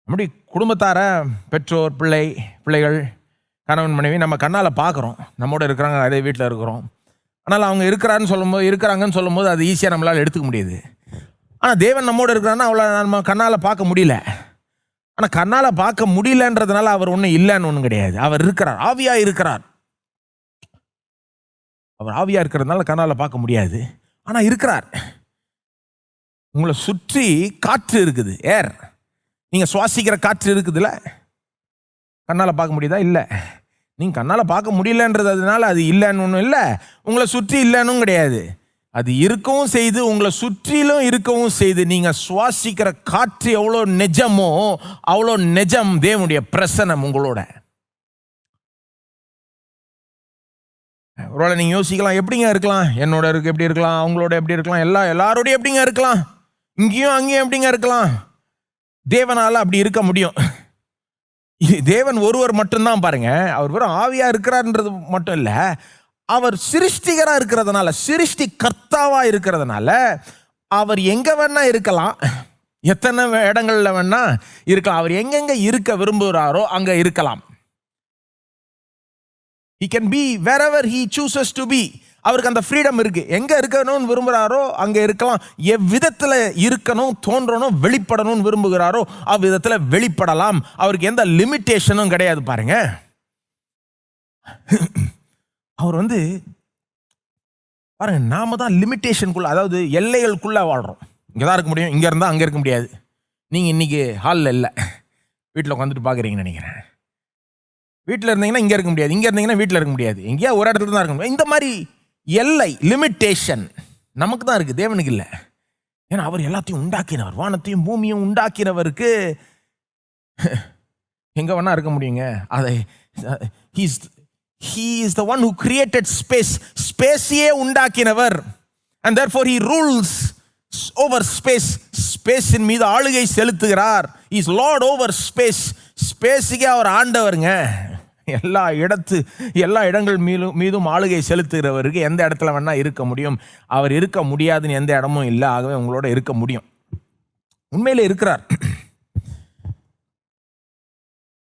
நம்முடைய குடும்பத்தார, பெற்றோர், பிள்ளைகள், கணவன் மனைவி நம்ம கண்ணால் பார்க்குறோம். நம்மோட இருக்கிறாங்க, அதே வீட்டில் இருக்கிறோம். ஆனால் அவங்க இருக்கிறாங்கன்னு சொல்லும்போது அது ஈஸியாக நம்மளால் எடுத்துக்க முடியுது. ஆனால் தேவன் நம்மோடு இருக்கிறான்னா அவ்வளோ நம்ம கண்ணால் பார்க்க முடியல. ஆனால் கண்ணால் பார்க்க முடியலன்றதுனால அவர் ஒன்றும் இல்லைன்னு ஒன்றும் கிடையாது. அவர் இருக்கிறார், ஆவியாக இருக்கிறார். அவர் ஆவியாக இருக்கிறதுனால கண்ணால் பார்க்க முடியாது, ஆனால் இருக்கிறார். உங்களை சுற்றி காற்று இருக்குது, ஏர். நீங்கள் சுவாசிக்கிற காற்று இருக்குதுல்ல, கண்ணால் பார்க்க முடியுதா? இல்லை. நீங்கள் கண்ணால் பார்க்க முடியலன்றதுனால அது இல்லைன்னு ஒன்றும் இல்லை, உங்களை சுற்றி இல்லைன்னும் கிடையாது. அது இருக்கவும் செய்து, உங்களை சுற்றிலும் இருக்கவும் செய்து. நீங்கள் சுவாசிக்கிற காற்று எவ்வளோ நிஜமோ அவ்வளோ நிஜம் தேவனுடைய பிரசன்னம் உங்களோட. ஒருவேளை நீங்கள் யோசிக்கலாம், எப்படிங்க இருக்கலாம், என்னோட இருக்கு எப்படி இருக்கலாம், அவங்களோட எப்படி இருக்கலாம், எல்லாரோடையும் எப்படிங்க இருக்கலாம், இங்கேயும் அங்கேயும் எப்படிங்க இருக்கலாம்? தேவனால் அப்படி இருக்க முடியும். தேவன் ஒருவர் மட்டும்தான் பாருங்க. அவர் வெறும் ஆவியாக இருக்கிறார்ன்றது மட்டும் இல்லை, அவர் சிருஷ்டிகராக இருக்கிறதுனால, சிருஷ்டி கர்த்தாவா இருக்கிறதுனால அவர் எங்கே வேணா இருக்கலாம், எத்தனை இடங்கள்ல வேணா இருக்கலாம். அவர் எங்கெங்க இருக்க விரும்புகிறாரோ அங்கே இருக்கலாம். He can be wherever he chooses to be. அவருக்கு அந்த ஃப்ரீடம் இருக்கு. எங்க இருக்கணும்னு விரும்புகிறாரோ அங்கே இருக்கலாம். எவ்விதத்தில் இருக்கணும், தோன்றணும், வெளிப்படணும்னு விரும்புகிறாரோ அவ்விதத்தில் வெளிப்படலாம். அவருக்கு எந்த லிமிட்டேஷனும் கிடையாது. பாருங்க, அவர் பாருங்க, நாம தான் லிமிட்டேஷனுக்குள்ள, அதாவது எல்லைகளுக்குள்ள வாழ்றோம். இங்கே தான் இருக்க முடியும், இங்கே இருந்தால் அங்கே இருக்க முடியாது. நீங்கள் இன்னைக்கு ஹாலில் இல்லை, வீட்டில் உட்காந்துட்டு பார்க்குறீங்கன்னு நினைக்கிறேன். வீட்டில் இருந்தீங்கன்னா இங்கே இருக்க முடியாது, இங்கே இருந்தீங்கன்னா வீட்டில் இருக்க முடியாது, எங்கேயா ஒரு இடத்துல தான் இருக்க முடியும். இந்த மாதிரி எல்லை, லிமிட்டேஷன் நமக்கு தான் இருக்குது, தேவனுக்கு இல்லை. ஏன்னா அவர் எல்லாத்தையும் உண்டாக்கினவர், வானத்தையும் பூமியும் உண்டாக்கினவருக்கு எங்கே வேணா இருக்க முடியுங்க. அதை He is the one who created space. ஸ்பேஸையே உண்டாக்கினவர். And therefore he rules over space. ஸ்பேஸின் மீது ஆளுகை செலுத்துகிறார். He is Lord over space. ஸ்பேஸுக்கே அவர் ஆண்டவருங்க. எல்லா இடங்கள் மீதும் ஆளுகை செலுத்துகிறவருக்கு எந்த இடத்துல வேணா இருக்க முடியும். அவர் இருக்க முடியாதுன்னு எந்த இடமும் இல்லை. ஆகவே உங்களோட இருக்க முடியும். உண்மையிலே இருக்கிறார்.